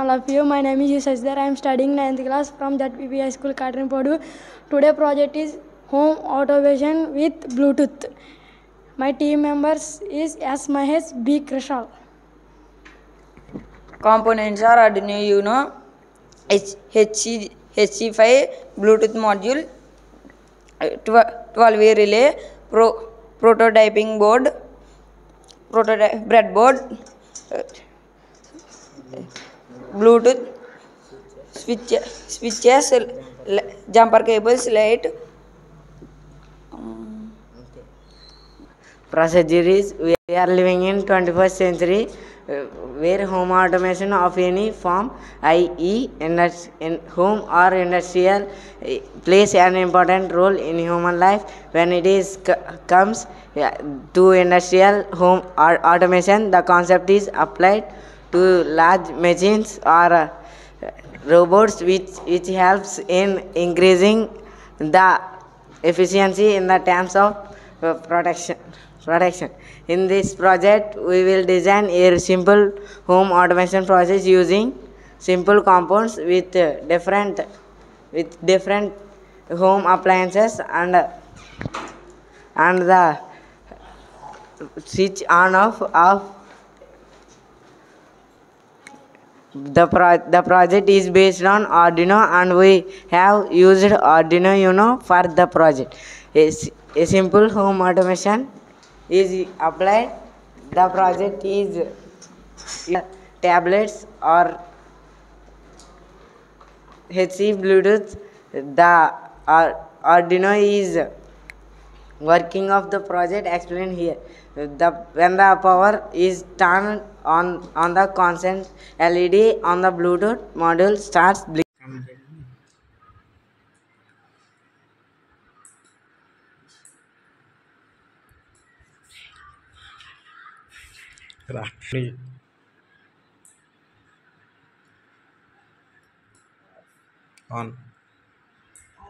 all of you. My name is Yusasdar. I am studying 9th class from ZPP High School, Katrinpodu. Today project is home automation with Bluetooth. My team members is S. Mahesh, B. Krishal. Components are Arduino Uno, HC5 Bluetooth module, 12-way relay, prototyping board, breadboard, Bluetooth switches, jumper cables, light. Procedure is we are living in 21st century where home automation of any form, i.e. in home or industrial, plays an important role in human life. When it is comes to industrial home automation, the concept is applied to large machines or robots which helps in increasing the efficiency in the terms of production. In this project, we will design a simple home automation process using simple components with different home appliances and the switch on off of the project is based on Arduino, and we have used Arduino Uno for the project. A simple home automation is applied. The project is tablets or HC Bluetooth. The Arduino is working of the project explained here. When the power is turned on the constant LED on the Bluetooth module starts blinking. On,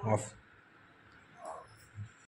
off.